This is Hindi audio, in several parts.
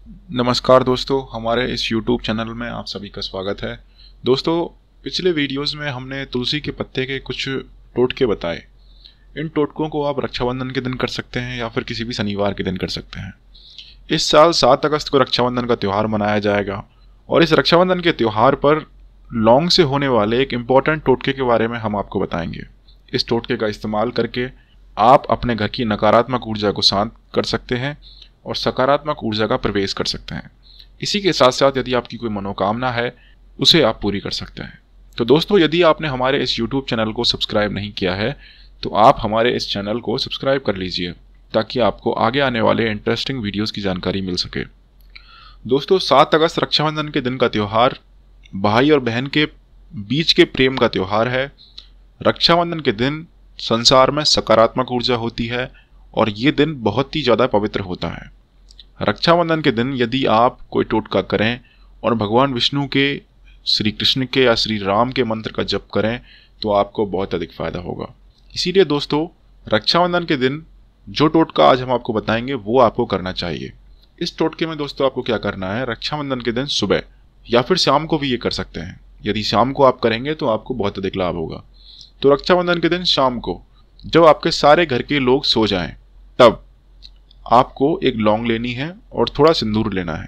नमस्कार दोस्तों, हमारे इस YouTube चैनल में आप सभी का स्वागत है। दोस्तों, पिछले वीडियोस में हमने तुलसी के पत्ते के कुछ टोटके बताए। इन टोटकों को आप रक्षाबंधन के दिन कर सकते हैं या फिर किसी भी शनिवार के दिन कर सकते हैं। इस साल 7 अगस्त को रक्षाबंधन का त्यौहार मनाया जाएगा और इस रक्षाबंधन के त्यौहार पर लौंग से होने वाले एक इम्पॉर्टेंट टोटके के बारे में हम आपको बताएंगे। इस टोटके का इस्तेमाल करके आप अपने घर की नकारात्मक ऊर्जा को शांत कर सकते हैं और सकारात्मक ऊर्जा का प्रवेश कर सकते हैं। इसी के साथ साथ यदि आपकी कोई मनोकामना है उसे आप पूरी कर सकते हैं। तो दोस्तों, यदि आपने हमारे इस YouTube चैनल को सब्सक्राइब नहीं किया है तो आप हमारे इस चैनल को सब्सक्राइब कर लीजिए ताकि आपको आगे आने वाले इंटरेस्टिंग वीडियोस की जानकारी मिल सके। दोस्तों, 7 अगस्त रक्षाबंधन के दिन का त्यौहार भाई और बहन के बीच के प्रेम का त्यौहार है। रक्षाबंधन के दिन संसार में सकारात्मक ऊर्जा होती है और ये दिन बहुत ही ज़्यादा पवित्र होता है। रक्षाबंधन के दिन यदि आप कोई टोटका करें और भगवान विष्णु के, श्री कृष्ण के या श्री राम के मंत्र का जप करें तो आपको बहुत अधिक फायदा होगा। इसीलिए दोस्तों, रक्षाबंधन के दिन जो टोटका आज हम आपको बताएंगे वो आपको करना चाहिए। इस टोटके में दोस्तों आपको क्या करना है, रक्षाबंधन के दिन सुबह या फिर शाम को भी ये कर सकते हैं। यदि शाम को आप करेंगे तो आपको बहुत अधिक लाभ होगा। तो रक्षाबंधन के दिन शाम को जब आपके सारे घर के लोग सो जाएं तब आपको एक लौंग लेनी है और थोड़ा सिंदूर लेना है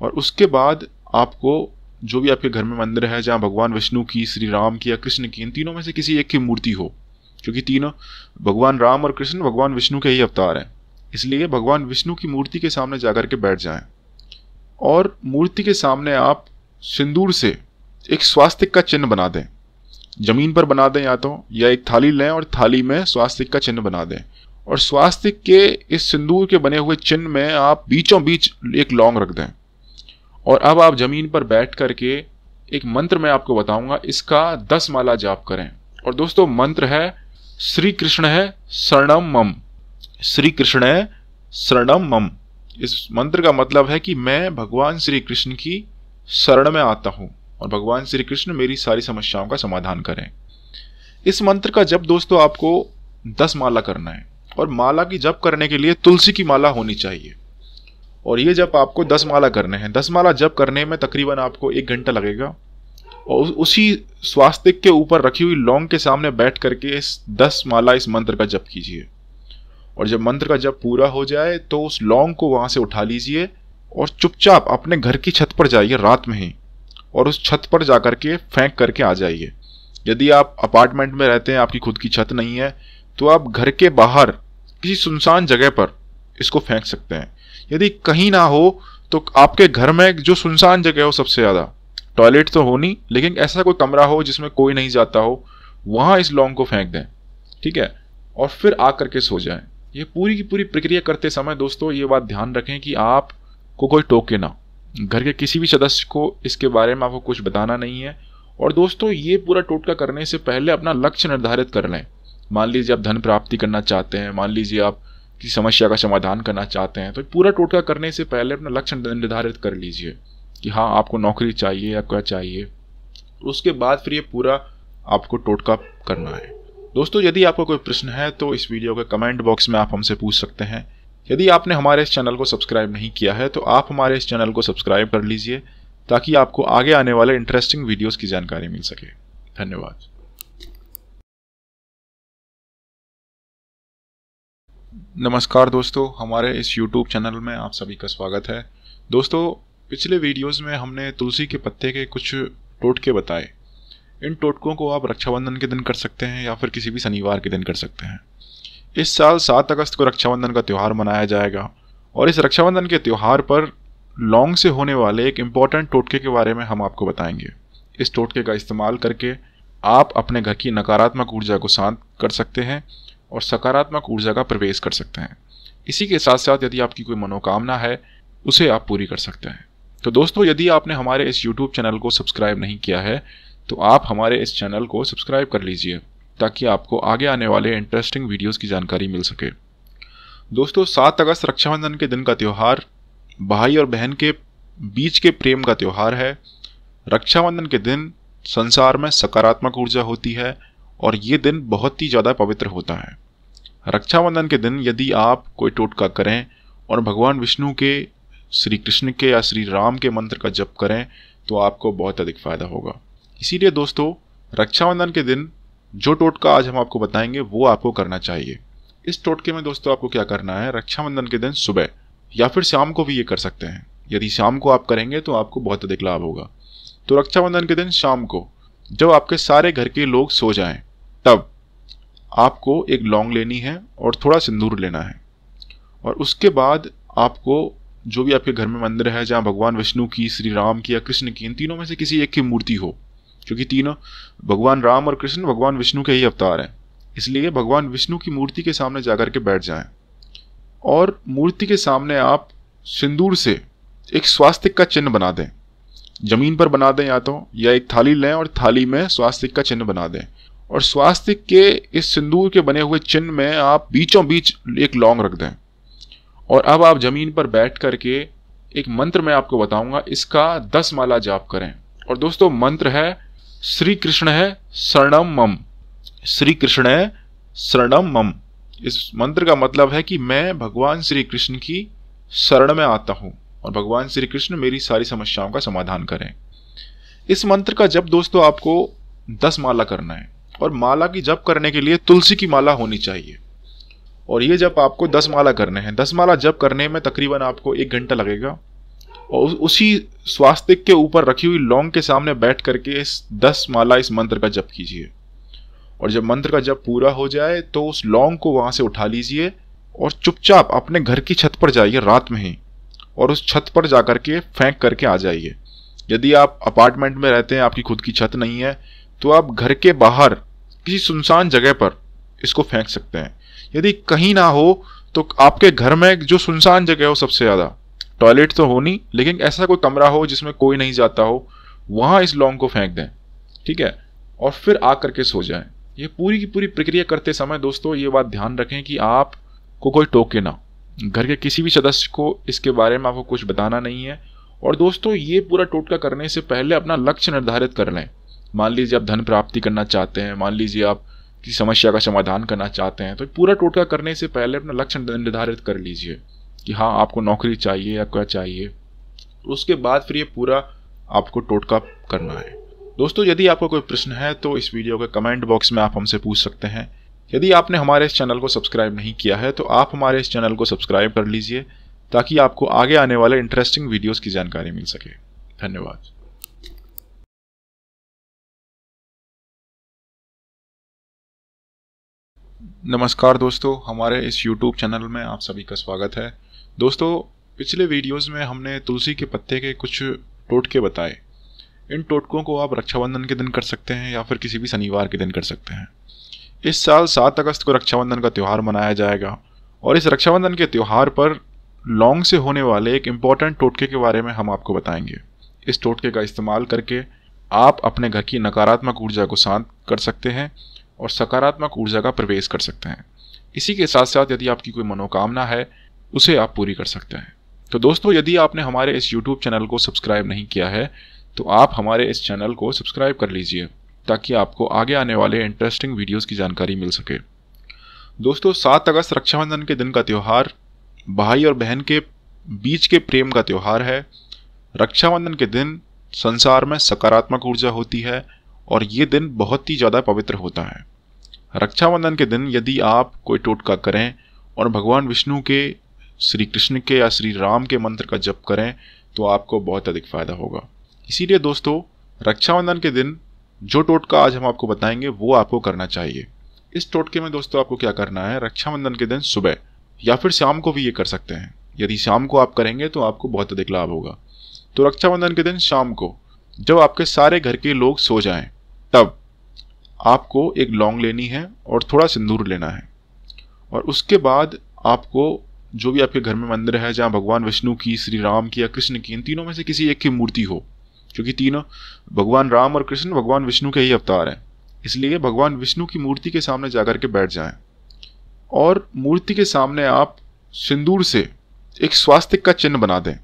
और उसके बाद आपको जो भी आपके घर में मंदिर है जहाँ भगवान विष्णु की, श्री राम की या कृष्ण की, इन तीनों में से किसी एक की मूर्ति हो, क्योंकि तीनों भगवान राम और कृष्ण भगवान विष्णु के ही अवतार हैं, इसलिए भगवान विष्णु की मूर्ति के सामने जाकर के बैठ जाएं और मूर्ति के सामने आप सिंदूर से एक स्वास्तिक का चिन्ह बना दें। जमीन पर बना दें या एक थाली लें और थाली में स्वास्तिक का चिन्ह बना दें और स्वास्तिक के इस सिंदूर के बने हुए चिन्ह में आप बीचों बीच एक लौंग रख दें। और अब आप जमीन पर बैठ करके एक मंत्र मैं आपको बताऊंगा, इसका 10 माला जाप करें। और दोस्तों, मंत्र है श्री कृष्ण है शरणम मम, श्री कृष्ण है शरणम मम। इस मंत्र का मतलब है कि मैं भगवान श्री कृष्ण की शरण में आता हूं और भगवान श्री कृष्ण मेरी सारी समस्याओं का समाधान करें। इस मंत्र का जप दोस्तों आपको 10 माला करना है और माला की जप करने के लिए तुलसी की माला होनी चाहिए और ये जप आपको 10 माला करने हैं। 10 माला जप करने में तकरीबन आपको 1 घंटा लगेगा और उसी स्वास्तिक के ऊपर रखी हुई लौंग के सामने बैठ करके इस 10 माला इस मंत्र का जप कीजिए। और जब मंत्र का जप पूरा हो जाए तो उस लौंग को वहां से उठा लीजिए और चुपचाप अपने घर की छत पर जाइए रात में ही और उस छत पर जाकर के फेंक करके आ जाइए। यदि आप अपार्टमेंट में रहते हैं, आपकी खुद की छत नहीं है, तो आप घर के बाहर किसी सुनसान जगह पर इसको फेंक सकते हैं। यदि कहीं ना हो तो आपके घर में जो सुनसान जगह हो, सबसे ज़्यादा टॉयलेट तो हो नहीं लेकिन ऐसा कोई कमरा हो जिसमें कोई नहीं जाता हो, वहाँ इस लौंग को फेंक दें, ठीक है, और फिर आ करके सो जाएं। ये पूरी की पूरी प्रक्रिया करते समय दोस्तों ये बात ध्यान रखें कि आपको कोई टोके ना, घर के किसी भी सदस्य को इसके बारे में आपको कुछ बताना नहीं है। और दोस्तों, ये पूरा टोटका करने से पहले अपना लक्ष्य निर्धारित कर लें। मान लीजिए आप धन प्राप्ति करना चाहते हैं, मान लीजिए आप किसी समस्या का समाधान करना चाहते हैं, तो पूरा टोटका करने से पहले अपना लक्ष्य निर्धारित कर लीजिए कि हाँ आपको नौकरी चाहिए या क्या चाहिए। उसके बाद फिर ये पूरा आपको टोटका करना है। दोस्तों, यदि आपको कोई प्रश्न है तो इस वीडियो के कमेंट बॉक्स में आप हमसे पूछ सकते हैं। यदि आपने हमारे इस चैनल को सब्सक्राइब नहीं किया है तो आप हमारे इस चैनल को सब्सक्राइब कर लीजिए ताकि आपको आगे आने वाले इंटरेस्टिंग वीडियोस की जानकारी मिल सके। धन्यवाद। नमस्कार दोस्तों, हमारे इस YouTube चैनल में आप सभी का स्वागत है। दोस्तों, पिछले वीडियोस में हमने तुलसी के पत्ते के कुछ टोटके बताए। इन टोटकों को आप रक्षाबंधन के दिन कर सकते हैं या फिर किसी भी शनिवार के दिन कर सकते हैं। इस साल 7 अगस्त को रक्षाबंधन का त्यौहार मनाया जाएगा और इस रक्षाबंधन के त्यौहार पर लौंग से होने वाले एक इम्पॉर्टेंट टोटके के बारे में हम आपको बताएंगे। इस टोटके का इस्तेमाल करके आप अपने घर की नकारात्मक ऊर्जा को शांत कर सकते हैं और सकारात्मक ऊर्जा का प्रवेश कर सकते हैं। इसी के साथ साथ यदि आपकी कोई मनोकामना है उसे आप पूरी कर सकते हैं। तो दोस्तों, यदि आपने हमारे इस YouTube चैनल को सब्सक्राइब नहीं किया है तो आप हमारे इस चैनल को सब्सक्राइब कर लीजिए ताकि आपको आगे आने वाले इंटरेस्टिंग वीडियोस की जानकारी मिल सके। दोस्तों, 7 अगस्त रक्षाबंधन के दिन का त्यौहार भाई और बहन के बीच के प्रेम का त्यौहार है। रक्षाबंधन के दिन संसार में सकारात्मक ऊर्जा होती है और ये दिन बहुत ही ज़्यादा पवित्र होता है। रक्षाबंधन के दिन यदि आप कोई टोटका करें और भगवान विष्णु के, श्री कृष्ण के या श्री राम के मंत्र का जप करें तो आपको बहुत अधिक फायदा होगा। इसीलिए दोस्तों, रक्षाबंधन के दिन जो टोटका आज हम आपको बताएंगे वो आपको करना चाहिए। इस टोटके में दोस्तों आपको क्या करना है, रक्षाबंधन के दिन सुबह या फिर शाम को भी ये कर सकते हैं। यदि शाम को आप करेंगे तो आपको बहुत अधिक लाभ होगा। तो रक्षाबंधन के दिन शाम को जब आपके सारे घर के लोग सो जाएं, तब आपको एक लौंग लेनी है और थोड़ा सिंदूर लेना है। और उसके बाद आपको जो भी आपके घर में मंदिर है जहाँ भगवान विष्णु की, श्री राम की या कृष्ण की, इन तीनों में से किसी एक की मूर्ति हो, क्योंकि तीनों भगवान राम और कृष्ण भगवान विष्णु के ही अवतार हैं, इसलिए भगवान विष्णु की मूर्ति के सामने जाकर के बैठ जाएं और मूर्ति के सामने आप सिंदूर से एक स्वास्तिक का चिन्ह बना दें। जमीन पर बना दें या एक थाली लें और थाली में स्वास्तिक का चिन्ह बना दें। और स्वास्तिक के इस सिंदूर के बने हुए चिन्ह में आप बीचों बीच एक लौंग रख दें। और अब आप जमीन पर बैठ करके एक मंत्र मैं आपको बताऊंगा, इसका 10 माला जाप करें। और दोस्तों, मंत्र है श्री कृष्ण है शरणम मम। श्री कृष्ण है शरणम मम। इस मंत्र का मतलब है कि मैं भगवान श्री कृष्ण की शरण में आता हूं और भगवान श्री कृष्ण मेरी सारी समस्याओं का समाधान करें। इस मंत्र का जप दोस्तों आपको 10 माला करना है और माला की जप करने के लिए तुलसी की माला होनी चाहिए। और ये जप आपको 10 माला करने हैं। 10 माला जप करने में तकरीबन आपको 1 घंटा लगेगा। और उसी स्वास्तिक के ऊपर रखी हुई लौंग के सामने बैठ करके इस 10 माला इस मंत्र का जप कीजिए। और जब मंत्र का जप पूरा हो जाए तो उस लौंग को वहां से उठा लीजिए और चुपचाप अपने घर की छत पर जाइए रात में ही, और उस छत पर जाकर के फेंक करके आ जाइए। यदि आप अपार्टमेंट में रहते हैं, आपकी खुद की छत नहीं है, तो आप घर के बाहर किसी सुनसान जगह पर इसको फेंक सकते हैं। यदि कहीं ना हो तो आपके घर में जो सुनसान जगह हो, सबसे ज्यादा टॉयलेट तो हो नहीं, लेकिन ऐसा कोई कमरा हो जिसमें कोई नहीं जाता हो, वहां इस लौंग को फेंक दें, ठीक है। और फिर आकर के सो जाएं। ये पूरी की पूरी प्रक्रिया करते समय दोस्तों ये बात ध्यान रखें कि आपको कोई टोके ना, घर के किसी भी सदस्य को इसके बारे में आपको कुछ बताना नहीं है। और दोस्तों, ये पूरा टोटका करने से पहले अपना लक्ष्य निर्धारित कर लें। मान लीजिए आप धन प्राप्ति करना चाहते हैं, मान लीजिए आप किसी समस्या का समाधान करना चाहते हैं, तो पूरा टोटका करने से पहले अपना लक्ष्य निर्धारित कर लीजिए कि हाँ आपको नौकरी चाहिए या क्या चाहिए। उसके बाद फिर ये पूरा आपको टोटका करना है। दोस्तों, यदि आपको कोई प्रश्न है तो इस वीडियो के कमेंट बॉक्स में आप हमसे पूछ सकते हैं। यदि आपने हमारे इस चैनल को सब्सक्राइब नहीं किया है तो आप हमारे इस चैनल को सब्सक्राइब कर लीजिए, ताकि आपको आगे आने वाले इंटरेस्टिंग वीडियोस की जानकारी मिल सके। धन्यवाद। नमस्कार दोस्तों, हमारे इस YouTube चैनल में आप सभी का स्वागत है। दोस्तों, पिछले वीडियोस में हमने तुलसी के पत्ते के कुछ टोटके बताए। इन टोटकों को आप रक्षाबंधन के दिन कर सकते हैं या फिर किसी भी शनिवार के दिन कर सकते हैं। इस साल 7 अगस्त को रक्षाबंधन का त्यौहार मनाया जाएगा और इस रक्षाबंधन के त्यौहार पर लौंग से होने वाले एक इम्पॉर्टेंट टोटके के बारे में हम आपको बताएंगे। इस टोटके का इस्तेमाल करके आप अपने घर की नकारात्मक ऊर्जा को शांत कर सकते हैं और सकारात्मक ऊर्जा का प्रवेश कर सकते हैं। इसी के साथ साथ यदि आपकी कोई मनोकामना है उसे आप पूरी कर सकते हैं। तो दोस्तों, यदि आपने हमारे इस YouTube चैनल को सब्सक्राइब नहीं किया है तो आप हमारे इस चैनल को सब्सक्राइब कर लीजिए, ताकि आपको आगे आने वाले इंटरेस्टिंग वीडियोस की जानकारी मिल सके। दोस्तों, 7 अगस्त रक्षाबंधन के दिन का त्यौहार भाई और बहन के बीच के प्रेम का त्यौहार है। रक्षाबंधन के दिन संसार में सकारात्मक ऊर्जा होती है और ये दिन बहुत ही ज़्यादा पवित्र होता है। रक्षाबंधन के दिन यदि आप कोई टोटका करें और भगवान विष्णु के, श्री कृष्ण के या श्री राम के मंत्र का जप करें तो आपको बहुत अधिक फायदा होगा। इसीलिए दोस्तों, रक्षाबंधन के दिन जो टोटका आज हम आपको बताएंगे वो आपको करना चाहिए। इस टोटके में दोस्तों आपको क्या करना है, रक्षाबंधन के दिन सुबह या फिर शाम को भी ये कर सकते हैं। यदि शाम को आप करेंगे तो आपको बहुत अधिक लाभ होगा। तो रक्षाबंधन के दिन शाम को जब आपके सारे घर के लोग सो जाएं, तब आपको एक लौंग लेनी है और थोड़ा सिंदूर लेना है। और उसके बाद आपको जो भी आपके घर में मंदिर है जहाँ भगवान विष्णु की, श्री राम की या कृष्ण की, इन तीनों में से किसी एक की मूर्ति हो, क्योंकि तीनों भगवान राम और कृष्ण भगवान विष्णु के ही अवतार हैं, इसलिए भगवान विष्णु की मूर्ति के सामने जाकर के बैठ जाएं। और मूर्ति के सामने आप सिंदूर से एक स्वास्तिक का चिन्ह बना दें।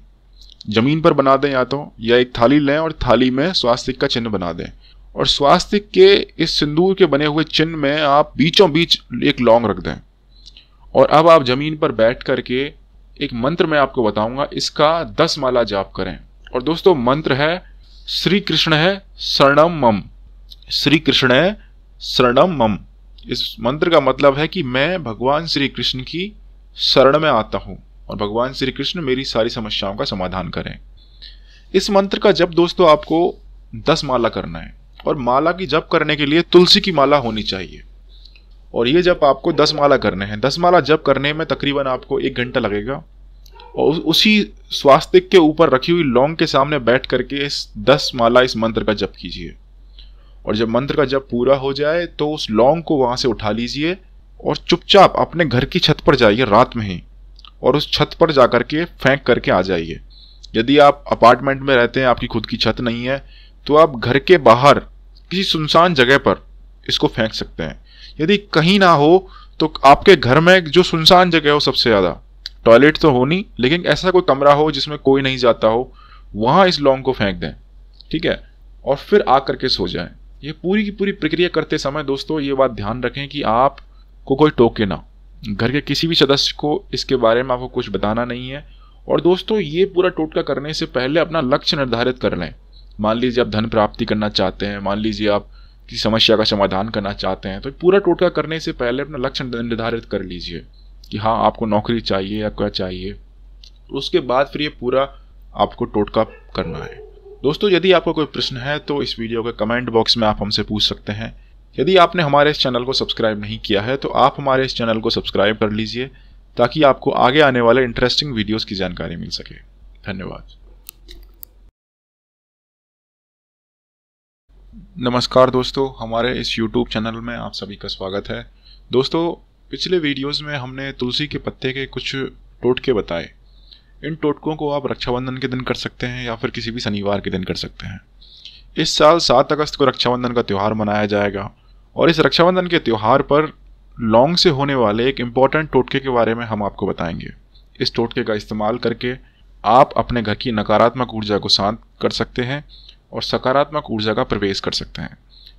जमीन पर बना दें या एक थाली लें और थाली में स्वास्तिक का चिन्ह बना दें। और स्वास्तिक के इस सिंदूर के बने हुए चिन्ह में आप बीचों बीच एक लौंग रख दें। और अब आप जमीन पर बैठ करके एक मंत्र मैं आपको बताऊंगा, इसका 10 माला जाप करें। और दोस्तों मंत्र है श्री कृष्ण है शरणम मम। श्री कृष्ण है शरणम मम। इस मंत्र का मतलब है कि मैं भगवान श्री कृष्ण की शरण में आता हूं और भगवान श्री कृष्ण मेरी सारी समस्याओं का समाधान करें। इस मंत्र का जप दोस्तों आपको 10 माला करना है और माला की जप करने के लिए तुलसी की माला होनी चाहिए। और ये जप आपको 10 माला करने हैं। 10 माला जप करने में तकरीबन आपको 1 घंटा लगेगा। और उसी स्वास्तिक के ऊपर रखी हुई लौंग के सामने बैठ करके इस 10 माला इस मंत्र का जप कीजिए। और जब मंत्र का जप पूरा हो जाए तो उस लौंग को वहां से उठा लीजिए और चुपचाप अपने घर की छत पर जाइए रात में ही, और उस छत पर जाकर के फेंक करके आ जाइए। यदि आप अपार्टमेंट में रहते हैं, आपकी खुद की छत नहीं है, तो आप घर के बाहर किसी सुनसान जगह पर इसको फेंक सकते हैं। यदि कहीं ना हो तो आपके घर में जो सुनसान जगह हो, सबसे ज्यादा टॉयलेट तो हो नहीं, लेकिन ऐसा कोई कमरा हो जिसमें कोई नहीं जाता हो, वहां इस लौंग को फेंक दें, ठीक है। और फिर आ करके सो जाएं। ये पूरी की पूरी प्रक्रिया करते समय दोस्तों ये बात ध्यान रखें कि आपको कोई टोके ना। घर के किसी भी सदस्य को इसके बारे में आपको कुछ बताना नहीं है। और दोस्तों ये पूरा टोटका करने से पहले अपना लक्ष्य निर्धारित कर लें। मान लीजिए आप धन प्राप्ति करना चाहते हैं, मान लीजिए आप किसी समस्या का समाधान करना चाहते हैं, तो पूरा टोटका करने से पहले अपना लक्ष्य निर्धारित कर लीजिए कि हाँ आपको नौकरी चाहिए या क्या चाहिए। उसके बाद फिर ये पूरा आपको टोटका करना है। दोस्तों यदि आपको कोई प्रश्न है तो इस वीडियो के कमेंट बॉक्स में आप हमसे पूछ सकते हैं। यदि आपने हमारे इस चैनल को सब्सक्राइब नहीं किया है तो आप हमारे इस चैनल को सब्सक्राइब कर लीजिए ताकि आपको आगे आने वाले इंटरेस्टिंग वीडियोस की जानकारी मिल सके। धन्यवाद। नमस्कार दोस्तों, हमारे इस YouTube चैनल में आप सभी का स्वागत है। दोस्तों पिछले वीडियोस में हमने तुलसी के पत्ते के कुछ टोटके बताए। इन टोटकों को आप रक्षाबंधन के दिन कर सकते हैं या फिर किसी भी शनिवार के दिन कर सकते हैं। इस साल 7 अगस्त को रक्षाबंधन का त्यौहार मनाया जाएगा और इस रक्षाबंधन के त्यौहार पर लौंग से होने वाले एक इम्पॉर्टेंट टोटके के बारे में हम आपको बताएंगे। इस टोटके का इस्तेमाल करके आप अपने घर की नकारात्मक ऊर्जा को शांत कर सकते हैं और सकारात्मक ऊर्जा का प्रवेश कर सकते हैं।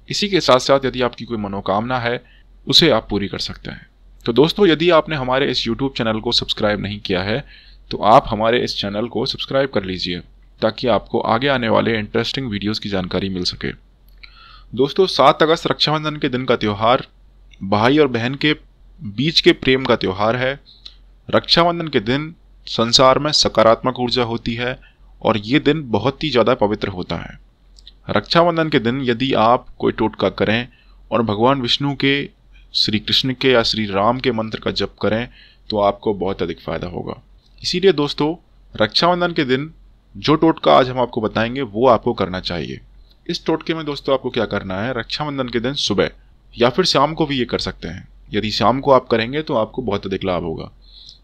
इसी के साथ साथ यदि आपकी कोई मनोकामना है उसे आप पूरी कर सकते हैं। तो दोस्तों यदि आपने हमारे इस YouTube चैनल को सब्सक्राइब नहीं किया है तो आप हमारे इस चैनल को सब्सक्राइब कर लीजिए ताकि आपको आगे आने वाले इंटरेस्टिंग वीडियोस की जानकारी मिल सके। दोस्तों 7 अगस्त रक्षाबंधन के दिन का त्यौहार भाई और बहन के बीच के प्रेम का त्यौहार है। रक्षाबंधन के दिन संसार में सकारात्मक ऊर्जा होती है और ये दिन बहुत ही ज़्यादा पवित्र होता है। रक्षाबंधन के दिन यदि आप कोई टोटका करें और भगवान विष्णु के, श्री कृष्ण के या श्री राम के मंत्र का जप करें तो आपको बहुत अधिक फायदा होगा। इसीलिए दोस्तों रक्षाबंधन के दिन जो टोटका आज हम आपको बताएंगे वो आपको करना चाहिए। इस टोटके में दोस्तों आपको क्या करना है, रक्षाबंधन के दिन सुबह या फिर शाम को भी ये कर सकते हैं। यदि शाम को आप करेंगे तो आपको बहुत अधिक लाभ होगा।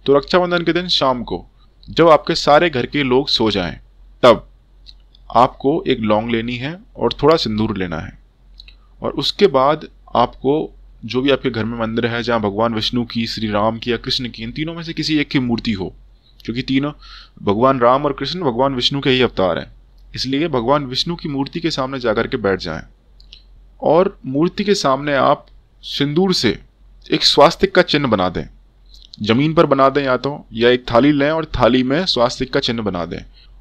तो रक्षाबंधन के दिन शाम को जब आपके सारे घर के लोग सो जाएं तब आपको एक लौंग लेनी है और थोड़ा सिंदूर लेना है। और उसके बाद आपको जो भी आपके घर में मंदिर है जहाँ भगवान विष्णु की, श्री राम की या कृष्ण की, इन तीनों में से किसी एक की मूर्ति हो, क्योंकि तीनों भगवान राम और कृष्ण भगवान विष्णु के ही अवतार हैं, इसलिए भगवान विष्णु की मूर्ति के सामने जाकर के बैठ जाएं और मूर्ति के सामने आप सिंदूर से एक स्वास्तिक का चिन्ह बना दें। जमीन पर बना दें या एक थाली लें और थाली में स्वास्तिक का चिन्ह बना दें।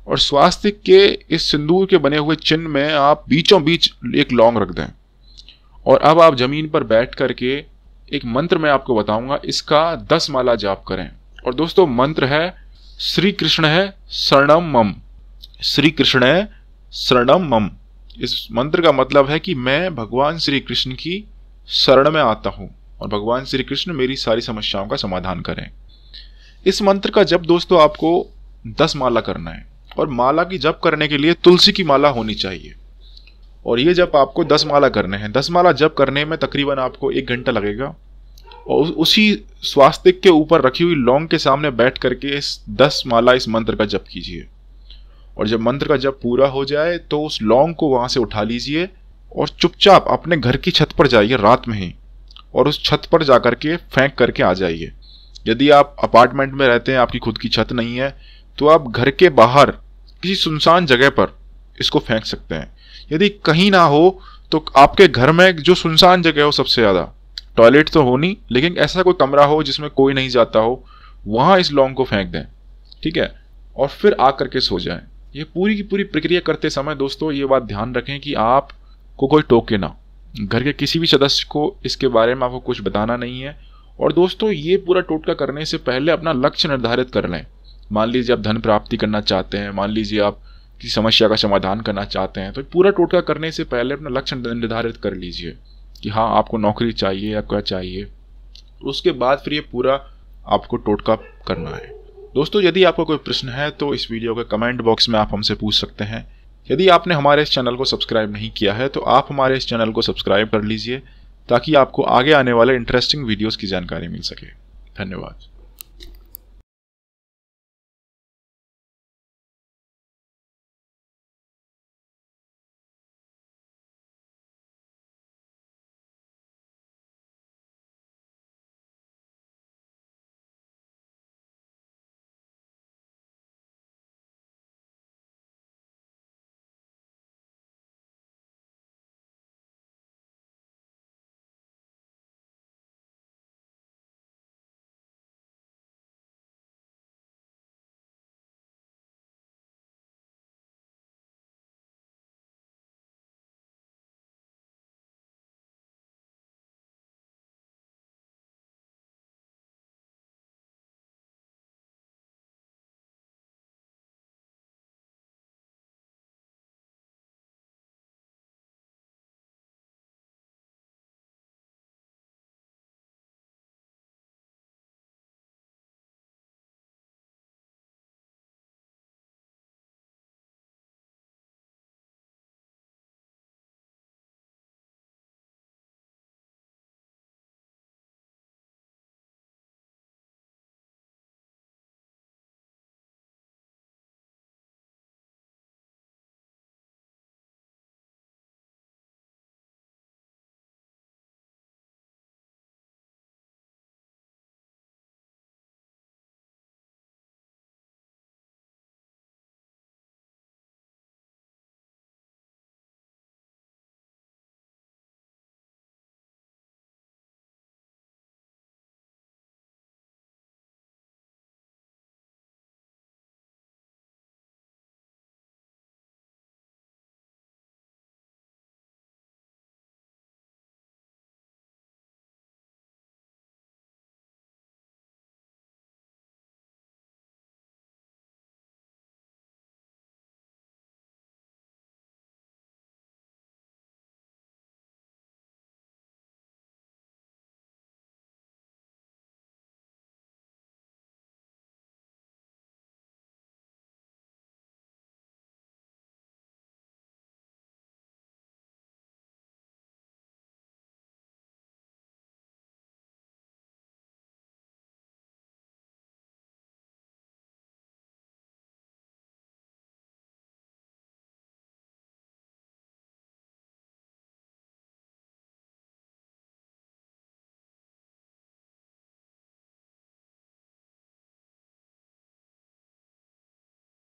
और स्वास्तिक के इस सिंदूर के बने हुए चिन्ह में आप बीचों बीच एक लौंग रख दें। और अब आप जमीन पर बैठ करके एक मंत्र मैं आपको बताऊंगा, इसका 10 माला जाप करें। और दोस्तों मंत्र है श्री कृष्ण है शरणम मम। श्री कृष्ण है शरणम मम। इस मंत्र का मतलब है कि मैं भगवान श्री कृष्ण की शरण में आता हूं और भगवान श्री कृष्ण मेरी सारी समस्याओं का समाधान करें। इस मंत्र का जप दोस्तों आपको 10 माला करना है और माला की जप करने के लिए तुलसी की माला होनी चाहिए। और ये जप आपको 10 माला करने हैं। 10 माला जप करने में तकरीबन आपको 1 घंटा लगेगा। और उसी स्वास्तिक के ऊपर रखी हुई लौंग के सामने बैठ करके इस 10 माला इस मंत्र का जप कीजिए। और जब मंत्र का जप पूरा हो जाए तो उस लौंग को वहां से उठा लीजिए और चुपचाप अपने घर की छत पर जाइए रात में ही, और उस छत पर जाकर के फेंक करके आ जाइए। यदि आप अपार्टमेंट में रहते हैं, आपकी खुद की छत नहीं है, तो आप घर के बाहर किसी सुनसान जगह पर इसको फेंक सकते हैं। यदि कहीं ना हो तो आपके घर में जो सुनसान जगह हो, सबसे ज्यादा टॉयलेट तो हो नहीं, लेकिन ऐसा कोई कमरा हो जिसमें कोई नहीं जाता हो, वहां इस लौंग को फेंक दें, ठीक है, और फिर आकर के सो जाएं। ये पूरी की पूरी प्रक्रिया करते समय दोस्तों ये बात ध्यान रखें कि आपको कोई टोके ना, घर के किसी भी सदस्य को इसके बारे में आपको कुछ बताना नहीं है। और दोस्तों ये पूरा टोटका करने से पहले अपना लक्ष्य निर्धारित कर लें। मान लीजिए आप धन प्राप्ति करना चाहते हैं, मान लीजिए आप किसी समस्या का समाधान करना चाहते हैं, तो पूरा टोटका करने से पहले अपना लक्ष्य निर्धारित कर लीजिए कि हाँ आपको नौकरी चाहिए या क्या चाहिए। उसके बाद फिर ये पूरा आपको टोटका करना है। दोस्तों यदि आपको कोई प्रश्न है तो इस वीडियो के कमेंट बॉक्स में आप हमसे पूछ सकते हैं। यदि आपने हमारे इस चैनल को सब्सक्राइब नहीं किया है तो आप हमारे इस चैनल को सब्सक्राइब कर लीजिए ताकि आपको आगे आने वाले इंटरेस्टिंग वीडियोस की जानकारी मिल सके। धन्यवाद।